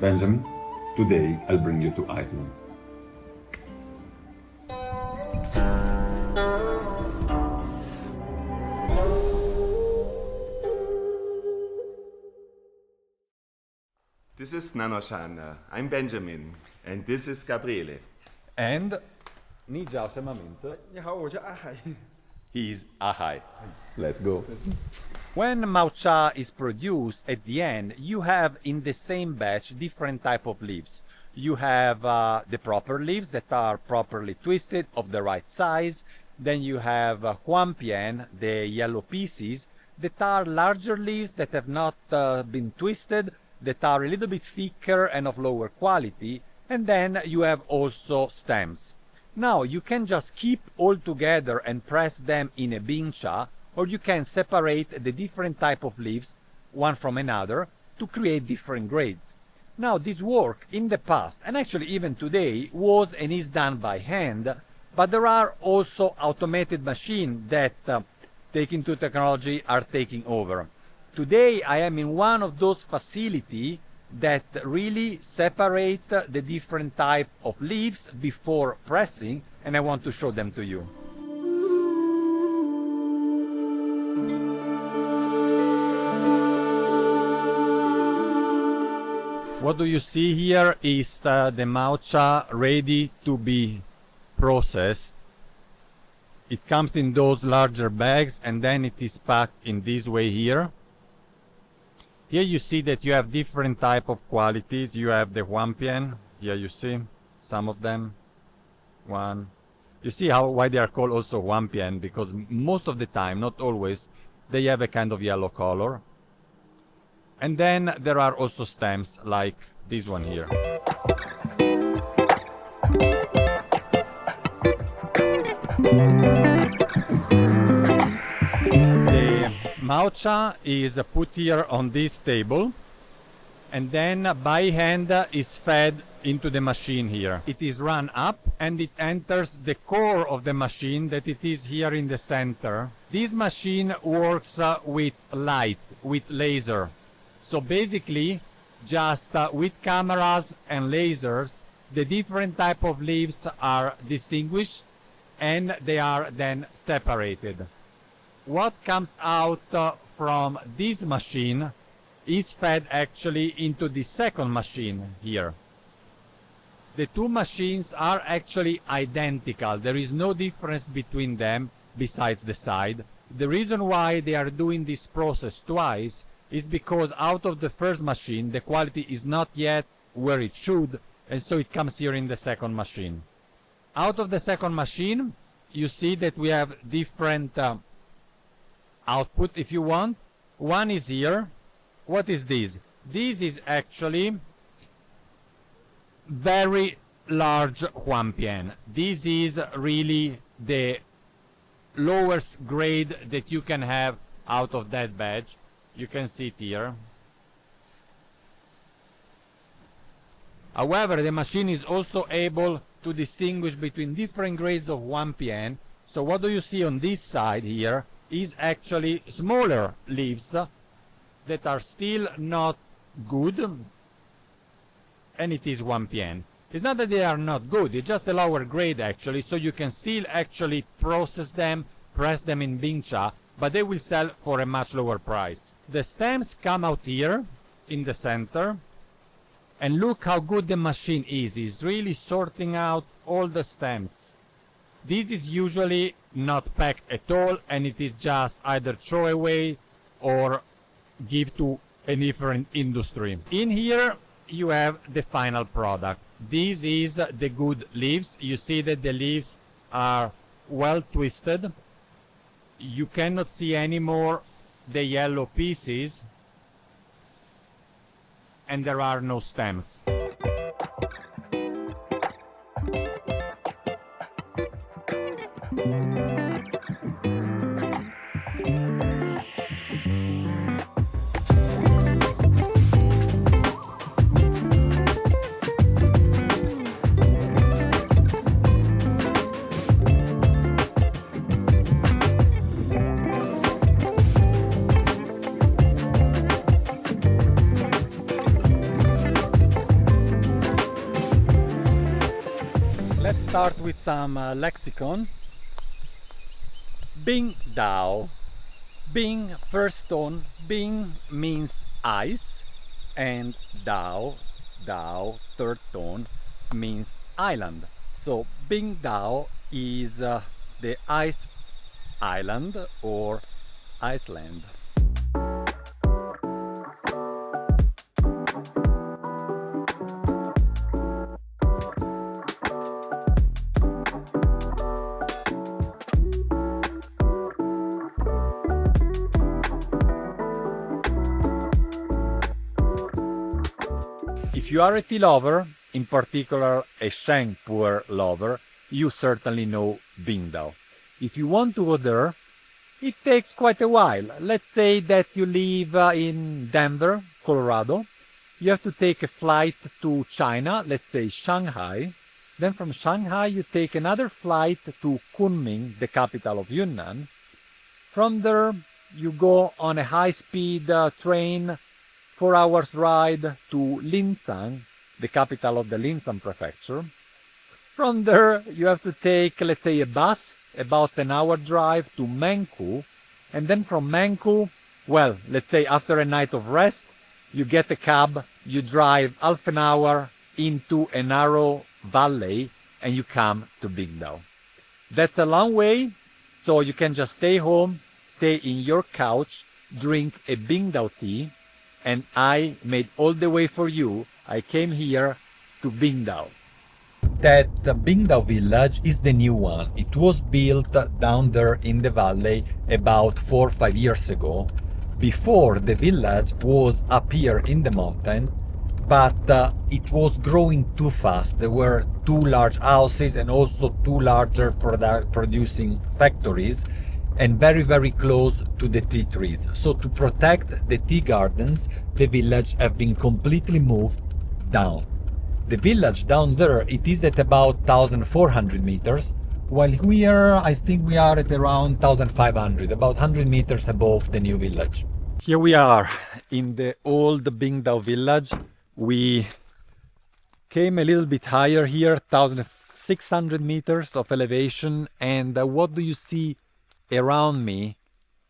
Benjamin. Today I'll bring you to Iceland. This is nannuoshan. I'm Benjamin, and this is Gabriele. And 你叫什么名字？你好，我叫阿海。 He's Ahai. Let's go. When matcha is produced, at the end, you have in the same batch different type of leaves. You have the proper leaves that are properly twisted of the right size. Then you have huampian, the yellow pieces, that are larger leaves that have not been twisted, that are a little bit thicker and of lower quality. And then you have also stems. Now you can just keep all together and press them in a bingcha, or you can separate the different type of leaves one from another to create different grades. Now this work in the past, and actually even today, was and is done by hand, but there are also automated machines that taking to technology are taking over. Today I am in one of those facilities that really separate the different type of leaves before pressing, and I want to show them to you. What do you see here is the matcha ready to be processed. It comes in those larger bags and then it is packed in this way here. Here you see that you have different type of qualities. You have the huampian. Here you see some of them. One. You see why they are called also huampian, because most of the time, not always, they have a kind of yellow color. And then there are also stems like this one here. Matcha is put here on this table and then by hand is fed into the machine here. It is run up and it enters the core of the machine that it is here in the center. This machine works with light, with laser. So basically just with cameras and lasers the different type of leaves are distinguished and they are then separated. What comes out from this machine is fed actually into the second machine here. The two machines are actually identical. There is no difference between them besides the size. The reason why they are doing this process twice is because out of the first machine the quality is not yet where it should, and so it comes here in the second machine. Out of the second machine you see that we have different output, if you want. One is here. What is this? This is actually very large huampian. This is really the lowest grade that you can have out of that batch. You can see it here. However, the machine is also able to distinguish between different grades of huampian. So what do you see on this side here is actually smaller leaves that are still not good, and it is huampian. It's not that they are not good, it's just a lower grade actually, so you can still actually process them, press them in bingcha, but they will sell for a much lower price. The stems come out here in the center, and look how good the machine is. It's really sorting out all the stems. This is usually not packed at all, and it is just either throw away or give to a different industry. In here you have the final product. This is the good leaves. You see that the leaves are well twisted. You cannot see anymore the yellow pieces, and there are no stems. start with some lexicon. Bingdao. Bing, first stone. Bing means ice, and Dao, third tone, means island. So Bingdao is the ice island or Iceland. If you are a tea lover, in particular a Sheng Pu'er lover, you certainly know Bingdao. If you want to go there, it takes quite a while. Let's say that you live in Denver, Colorado. You have to take a flight to China, let's say Shanghai. Then from Shanghai you take another flight to Kunming, the capital of Yunnan. From there you go on a high-speed train, 4 hours ride to Linsang, the capital of the Linsang prefecture. From there you have to take, let's say, a bus, about an hour drive to Menku, and then from Menku, well, let's say after a night of rest, you get a cab, you drive half an hour into a narrow valley, and you come to Bingdao. That's a long way, so you can just stay home, stay in your couch, drink a Bingdao tea, and I made all the way for you. I came here to Bingdao. That Bingda Village is the new one. It was built down there in the valley about 4 or 5 years ago. Before, the village was up here in the mountain, but it was growing too fast. There were 2 large houses and also 2 larger producing factories, and very close to the tea trees. So to protect the tea gardens, the village have been completely moved down. The village down there, it is at about 1,400 meters, while here I think we are at around 1,500, about 100 meters above the new village. Here we are in the old Bingdao village. We came a little bit higher here, 1,600 meters of elevation, and what do you see around me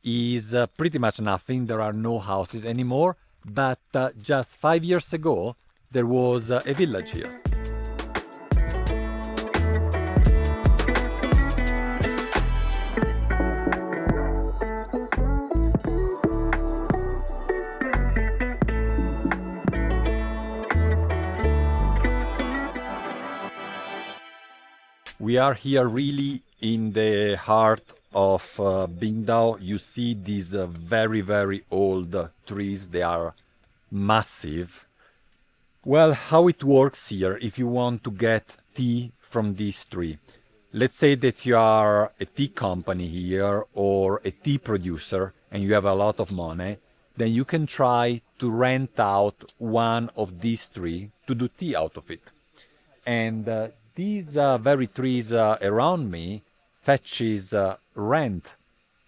is pretty much nothing. There are no houses anymore, but just 5 years ago there was a village here. We are here really in the heart of Bingdao. You see these very old trees. They are massive. Well, how it works here, if you want to get tea from this tree, let's say that you are a tea company here or a tea producer and you have a lot of money, then you can try to rent out one of these trees to do tea out of it. And these very trees around me fetches rent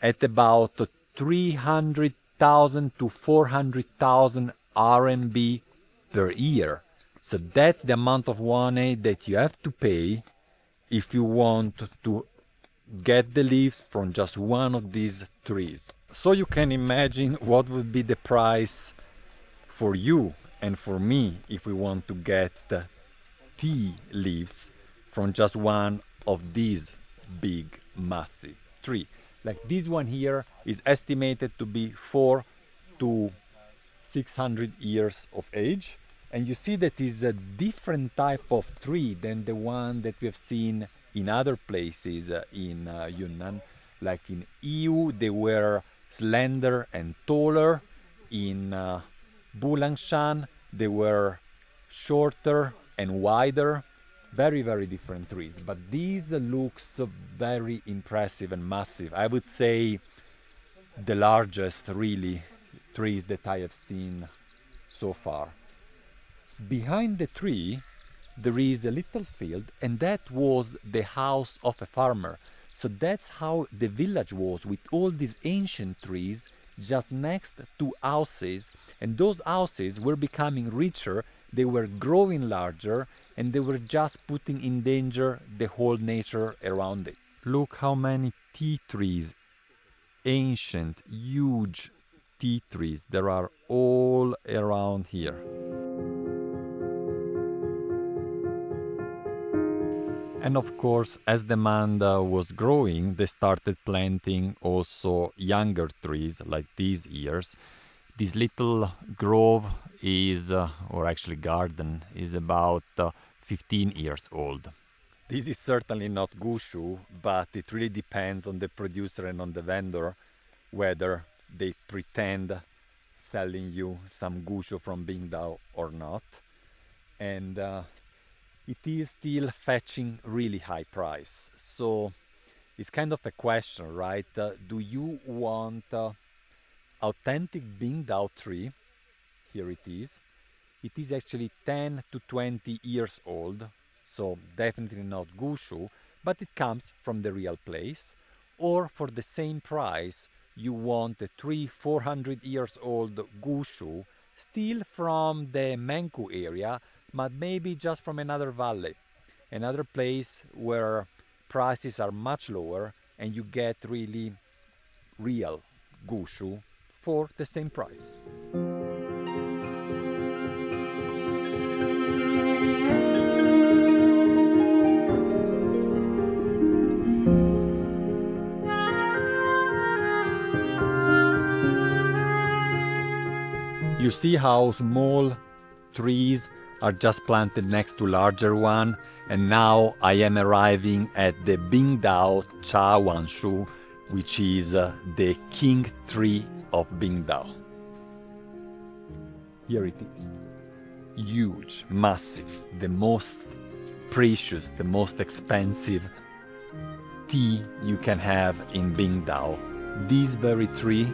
at about 300,000 to 400,000 RMB per year. So that's the amount of money that you have to pay if you want to get the leaves from just one of these trees. So you can imagine what would be the price for you and for me if we want to get tea leaves from just one of these big massive trees. Like this one here is estimated to be 400 to 600 years of age, and you see that is a different type of tree than the one that we have seen in other places in Yunnan. Like in EU they were slender and taller. In Bulangshan they were shorter and wider. Very different trees, but these looks very impressive and massive. I would say the largest really trees that I have seen so far. Behind the tree there is a little field, and that was the house of a farmer. So that's how the village was, with all these ancient trees just next to houses, and those houses were becoming richer They were growing larger and they were just putting in danger the whole nature around it. Look how many tea trees, ancient, huge tea trees, there are all around here. And of course, as demand was growing, they started planting also younger trees like these years. This little grove is, or actually garden, is about 15 years old. This is certainly not Guushu, but it really depends on the producer and on the vendor whether they pretend selling you some Guushu from Bingdao or not. And it is still fetching really high price. So it's kind of a question, right? Do you want authentic Bingdao tree? Here it is. It is actually 10 to 20 years old, so definitely not Guushu, but it comes from the real place. Or for the same price, you want a 300-400 years old Guushu, still from the Menku area, but maybe just from another valley, another place where prices are much lower and you get really real Guushu for the same price. You see how small trees are just planted next to larger one, and now I am arriving at the Bingdao Chawanshu, which is the king tree of Bingdao. Here it is. Huge, massive, the most precious, the most expensive tea you can have in Bingdao. This very tree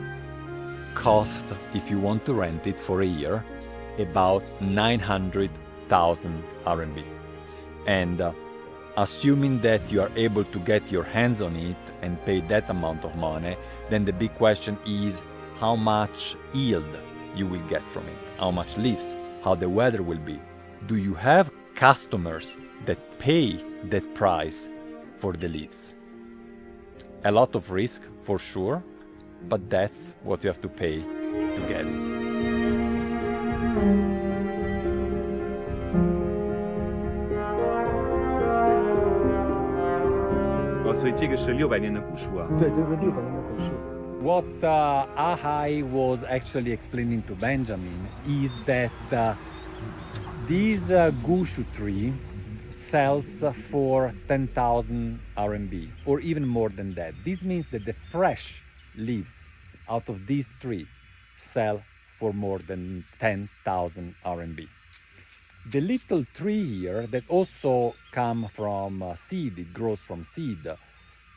cost, if you want to rent it for a year, about 900,000 RMB. And assuming that you are able to get your hands on it and pay that amount of money, then the big question is how much yield you will get from it, how much leaves, how the weather will be. Do you have customers that pay that price for the leaves? A lot of risk for sure, but that's what you have to pay to get it. What Ahai was actually explaining to Benjamin is that this Guushu tree sells for 10,000 RMB or even more than that. This means that the fresh leaves out of this tree sell for more than 10,000 RMB. The little tree here that also come from seed, it grows from seed,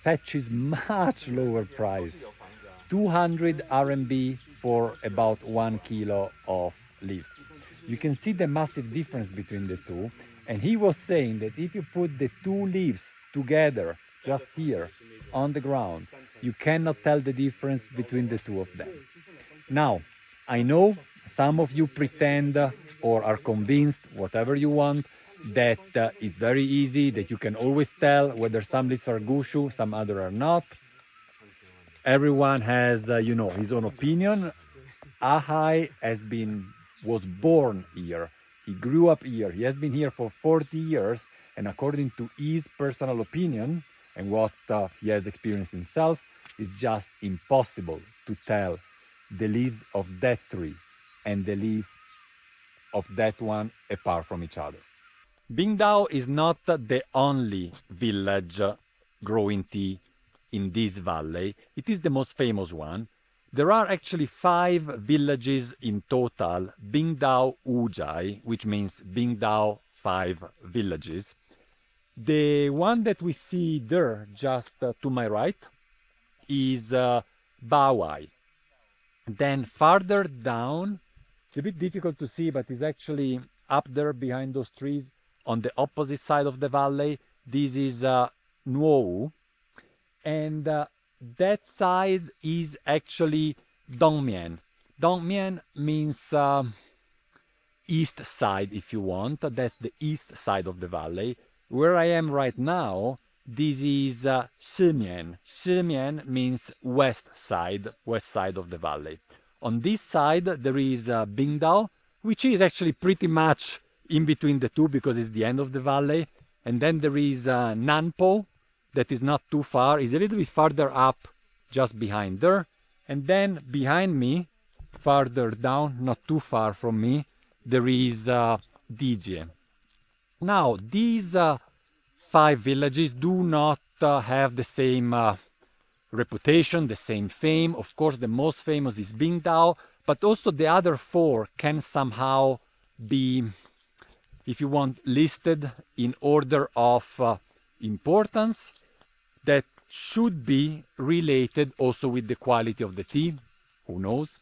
fetches much lower price, 200 RMB for about 1 kilo of leaves. You can see the massive difference between the two, and he was saying that if you put the two leaves together just here on the ground, you cannot tell the difference between the two of them. Now, I know some of you pretend or are convinced, whatever you want, that it's very easy, that you can always tell whether some leaves are Guushu, some other are not. Everyone has, his own opinion. Ahai was born here. He grew up here. He has been here for 40 years. And according to his personal opinion and what he has experienced himself, it's just impossible to tell the leaves of that tree and the leaves of that one apart from each other. Bingdao is not the only village growing tea in this valley. It is the most famous one. There are actually 5 villages in total, Bingdao Ujai, which means Bingdao 5 villages. The one that we see there, just to my right, is Bawai. Then farther down, it's a bit difficult to see, but it's actually up there behind those trees on the opposite side of the valley. This is Nuo, and that side is actually Dongmian. Dongmian means east side, if you want. That's the east side of the valley. Where I am right now, this is Shimian. Shimian means west side of the valley. On this side, there is Bingdao, which is actually pretty much in between the two because it's the end of the valley. And then there is Nanpo, that is not too far. It's a little bit farther up, just behind there. And then behind me, farther down, not too far from me, there is Dijie. Now, these 5 villages do not have the same reputation, the same fame. Of course, the most famous is Bingdao, but also the other 4 can somehow be, if you want, listed in order of importance that should be related also with the quality of the tea. Who knows?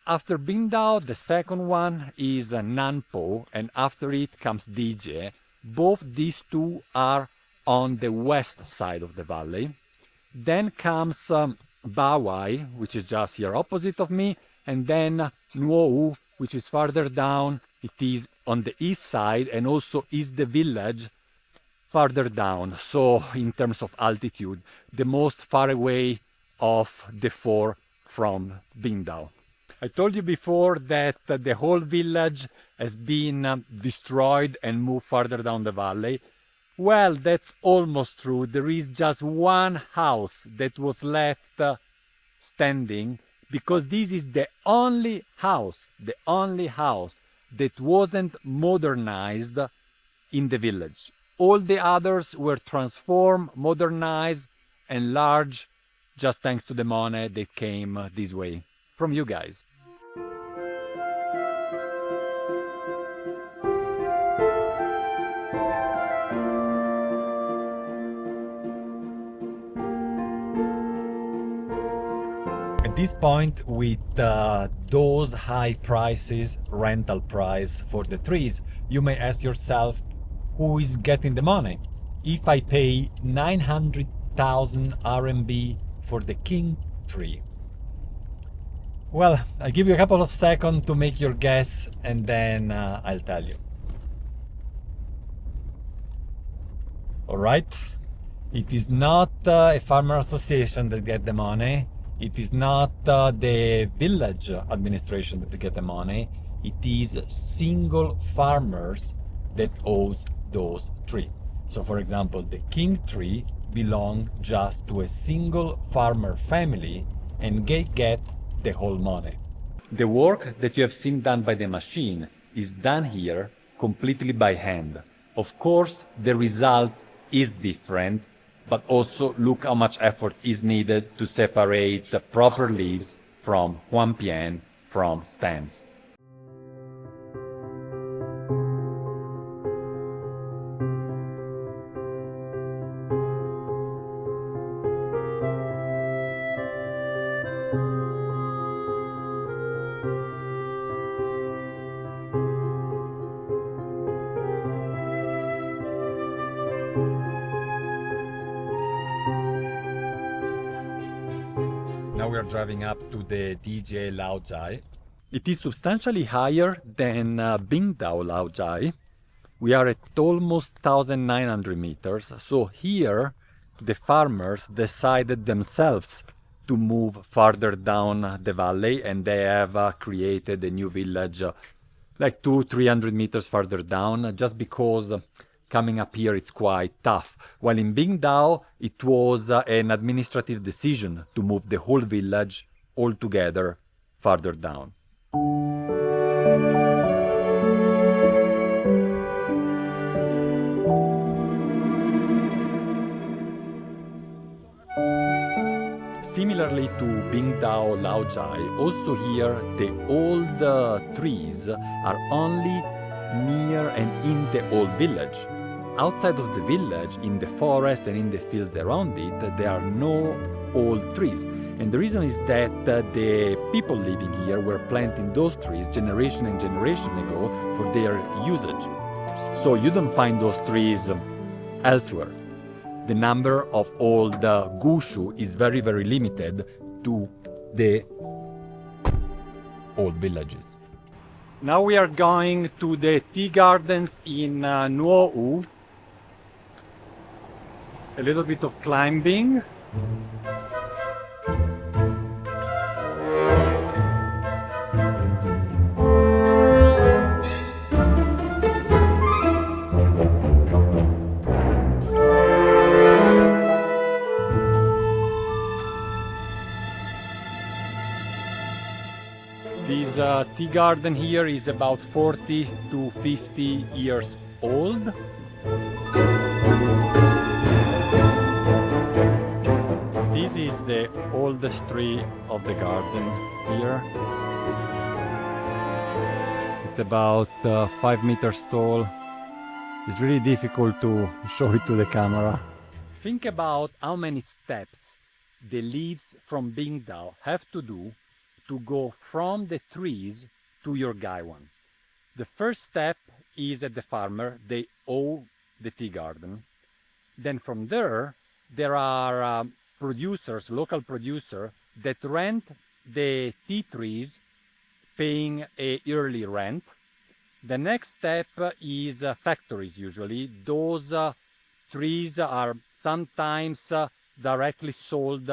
After Bingdao, the second one is Nanpo, and after it comes Dijie. Both these two are on the west side of the valley. Then comes Bawai, which is just here opposite of me, and then Nuo, which is farther down. It is on the east side and also is the village farther down. So in terms of altitude, the most far away of the 4 from Bingdao. I told you before that the whole village has been destroyed and moved farther down the valley. Well, that's almost true. There is just one house that was left standing because this is the only house that wasn't modernized in the village. All the others were transformed, modernized, and large just thanks to the money that came this way from you guys. At this point, with those high prices, rental price for the trees, you may ask yourself, who is getting the money? If I pay 900,000 RMB for the king tree. Well, I'll give you a couple of seconds to make your guess and then I'll tell you. Alright, it is not a farmer association that get the money. It is not the village administration that get the money. It is single farmers that owns those trees. So for example, the king tree belongs just to a single farmer family and they get the whole money. The work that you have seen done by the machine is done here completely by hand. Of course, the result is different, but also look how much effort is needed to separate the proper leaves from huangpian, from stems. Now we are driving up to the DJ Laojai. It is substantially higher than Bingdao Laojai. We are at almost 1,900 meters. So here the farmers decided themselves to move farther down the valley, and they have created a new village like 200-300 meters farther down, just because coming up here it's quite tough. While in Bingdao it was an administrative decision to move the whole village altogether farther down. Similarly to Bingdao Laojai, also here the old trees are only near and in the old village. Outside of the village, in the forest and in the fields around it, there are no old trees. And the reason is that the people living here were planting those trees generation and generation ago for their usage. So you don't find those trees elsewhere. The number of old Guushu is very, very limited to the old villages. Now we are going to the tea gardens in Nu Laoi. A little bit of climbing. This tea garden here is about 40 to 50 years old. This is the oldest tree of the garden here. It's about 5 meters tall. It's really difficult to show it to the camera. Think about how many steps the leaves from Bingdao have to do to go from the trees to your Gaiwan. The first step is at the farmer. They own the tea garden. Then from there are producers, local producer, that rent the tea trees, paying a yearly rent. The next step is factories usually. Those trees are sometimes directly sold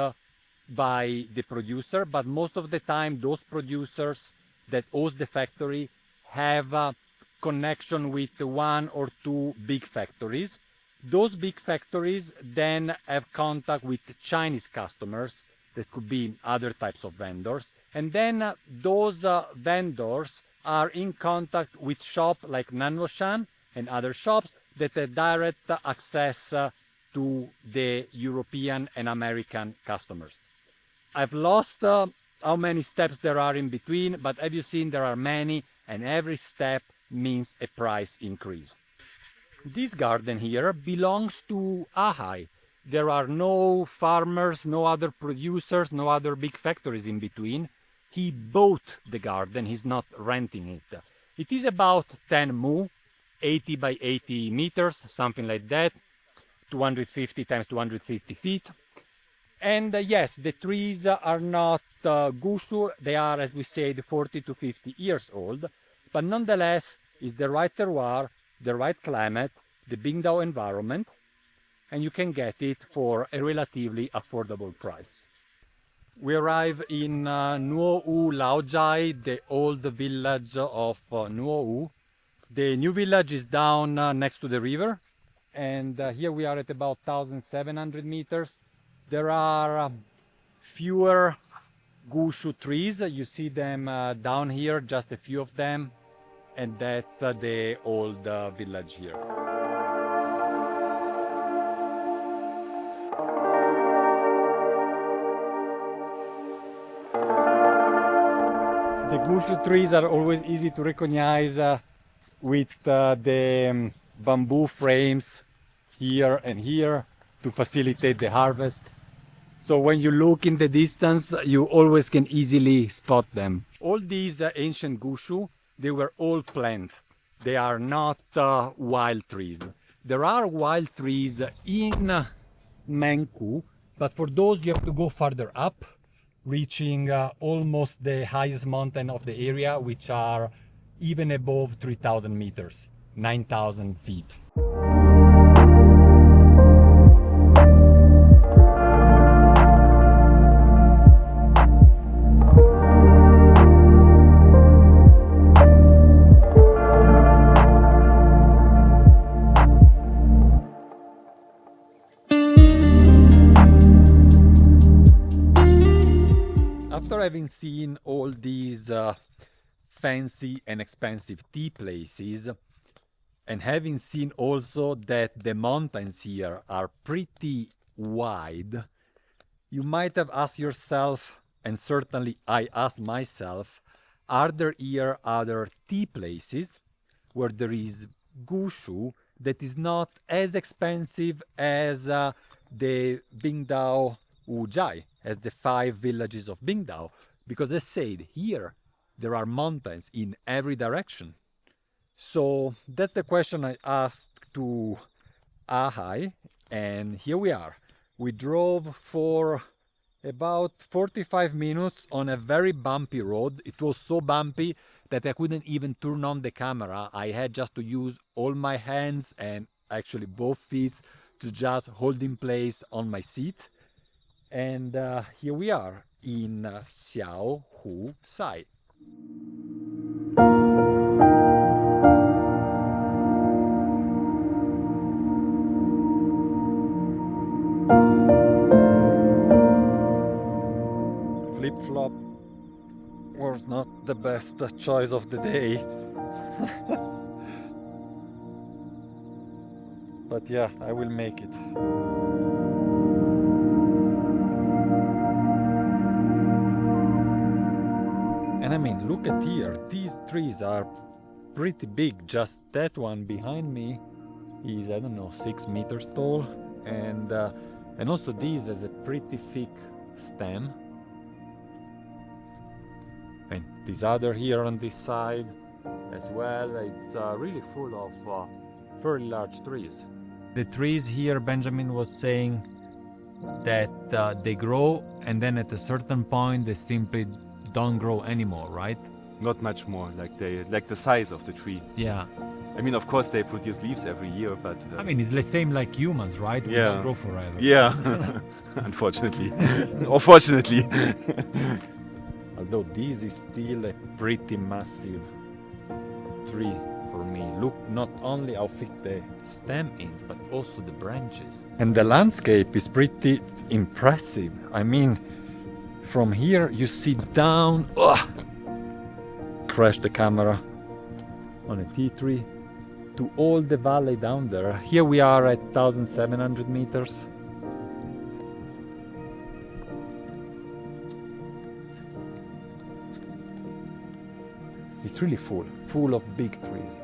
by the producer, but most of the time those producers that owns the factory have a connection with one or two big factories. Those big factories then have contact with Chinese customers, that could be other types of vendors, and then those vendors are in contact with shops like nannuoshan and other shops that have direct access to the European and American customers. I've lost how many steps there are in between, but have you seen there are many, and every step means a price increase. This garden here belongs to Ahai. There are no farmers, no other producers, no other big factories in between. He bought the garden, he's not renting it. It is about 10 mu, 80 by 80 meters, something like that, 250 times 250 feet. And yes, the trees are not Guushu, they are, as we said, 40 to 50 years old, but nonetheless, it's the right terroir, the right climate, the Bingdao environment, and you can get it for a relatively affordable price. We arrive in Nu Laoi, the old village of Nu Laoi. The new village is down next to the river, and here we are at about 1,700 meters. There are fewer Guushu trees. You see them down here, just a few of them, and that's the old village here. The Guushu trees are always easy to recognize with the bamboo frames here and here to facilitate the harvest. So when you look in the distance, you always can easily spot them. All these ancient Guushu, they were all planted. They are not wild trees. There are wild trees in Mengku, but for those you have to go further up, reaching almost the highest mountain of the area, which are even above 3,000 meters, 9,000 feet. After having seen all these fancy and expensive tea places, and having seen also that the mountains here are pretty wide, you might have asked yourself, and certainly I asked myself, are there here other tea places where there is Guushu that is not as expensive as the Bingdao Wujai, as the 5 villages of Bingdao? Because as said, here there are mountains in every direction. So that's the question I asked to Ahai, and here we are. We drove for about 45 minutes on a very bumpy road. It was so bumpy that I couldn't even turn on the camera. I had just to use all my hands and actually both feet to just hold in place on my seat. And here we are in Xiaoshui. Flip-flop was not the best choice of the day. But yeah, I will make it. And I mean, look at here, these trees are pretty big. Just that one behind me is, I don't know, 6 meters tall. And also this has a pretty thick stem. And this other here on this side as well, it's really full of very large trees. The trees here, Benjamin was saying that they grow and then at a certain point they simply don't grow anymore, right? Not much more, like the size of the tree. Yeah. I mean, of course, they produce leaves every year, but I mean, it's the same like humans, right? We Yeah. don't grow forever. yeah, unfortunately, or fortunately. Although this is still a pretty massive tree for me. Look not only how thick the stem is, but also the branches. And the landscape is pretty impressive. I mean, from here you see down. Crash the camera on a tea tree to all the valley down there. Here we are at 1,700 meters. It's really full of big trees.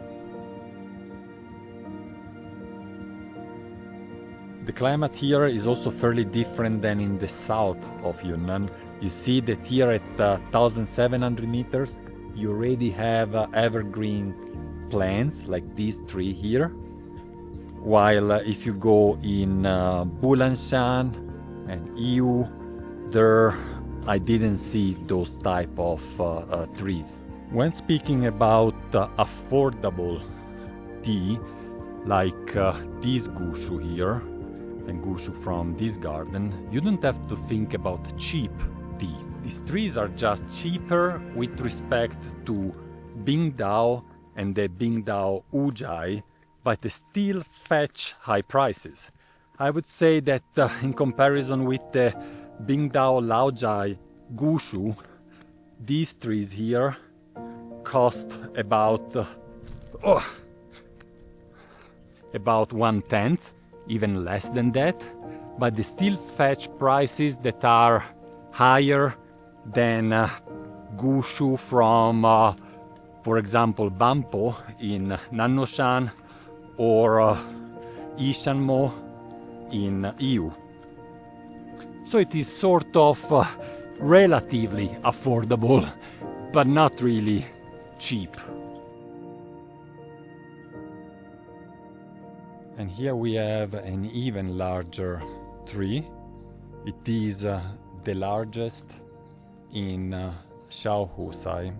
The climate here is also fairly different than in the south of Yunnan. You see that here at 1,700 meters, you already have evergreen plants like this tree here. While if you go in Bulanshan and Yiwu, there I didn't see those type of trees. When speaking about affordable tea, like this Guushu here, and Guushu from this garden, you don't have to think about cheap tea. These trees are just cheaper with respect to Bingdao and the Bingdao Ujai, but they still fetch high prices. I would say that in comparison with the Bingdao Laojai Guushu, these trees here cost about 1/10, even less than that, but they still fetch prices that are higher than Guushu from, for example, Bampo in Nannuoshan or Ishanmo in Yiwu. So it is sort of relatively affordable, but not really cheap. And here we have an even larger tree. It is the largest in Xiaoshui.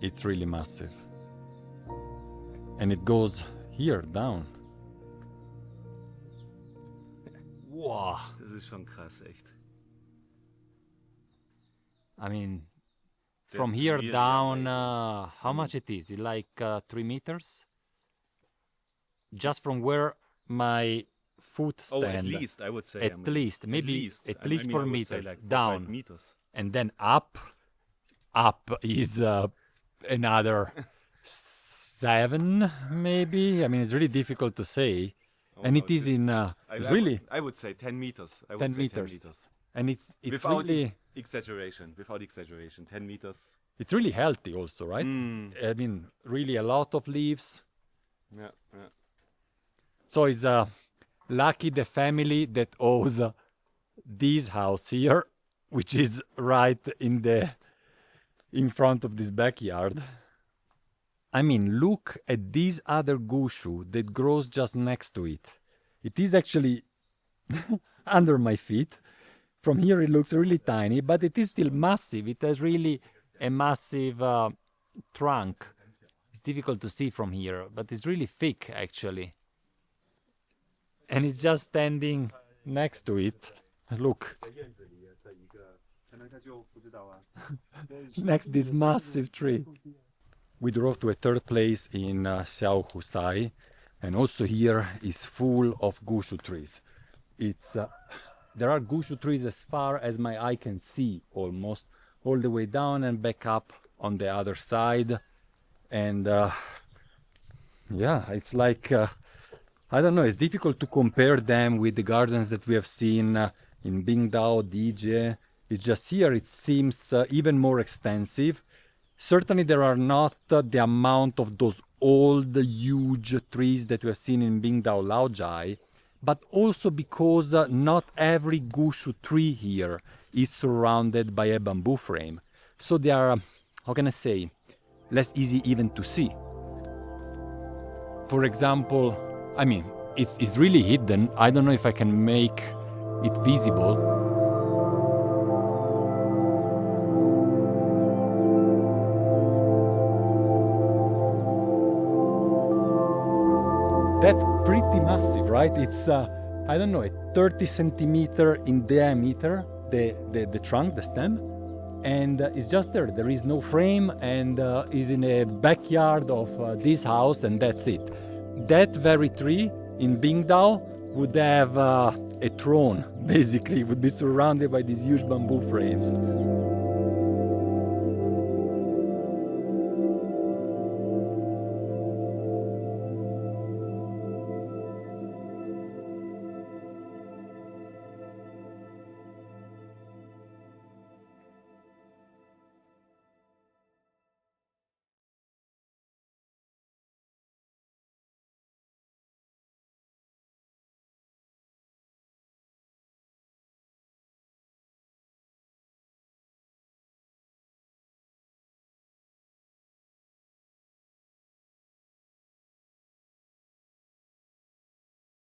It's really massive. And it goes here down. Wow. Das ist schon krass, echt. I mean, from That's here really down, amazing. how much it is? Is it like 3 meters? Just from where my foot stand. Oh, at least I would say. At least, maybe at least I 4 would say meters like 4, down. 5 meters. And then up is another 7 maybe. I mean, it's really difficult to say. Oh, And no, it is in, it's I really, I would say 10 meters. I would 10 say meters. 10 meters. and it's Without really, exaggeration. Without exaggeration. 10 meters. it's really healthy also, right? Mm. I mean, really a lot of leaves. Yeah, yeah. So it's lucky the family that owns this house here, which is right in front of this backyard. I mean, look at this other Guushu that grows just next to it. It is actually under my feet. From here it looks really tiny, but it is still massive. It has really a massive trunk. It's difficult to see from here, but it's really thick actually. And it's just standing next to it. Look. Next this massive tree. We drove to a third place in Xiaoshui, and also here is full of Guushu trees. There are Guushu trees as far as my eye can see, almost all the way down and back up on the other side. And yeah, it's like I don't know, it's difficult to compare them with the gardens that we have seen in Bingdao, DJ. It's just here it seems even more extensive. Certainly there are not the amount of those old huge trees that we have seen in Bingdao Laojai, but also because not every Guushu tree here is surrounded by a bamboo frame. So they are, how can I say, less easy even to see. For example, I mean, it's really hidden. I don't know if I can make it visible. That's pretty massive, right? It's, I don't know, a 30 centimeter in diameter, the trunk, the stem. And it's just there. There is no frame, and is in a backyard of this house, and that's it. That very tree in Bingdao would have a throne, basically, would be surrounded by these huge bamboo frames.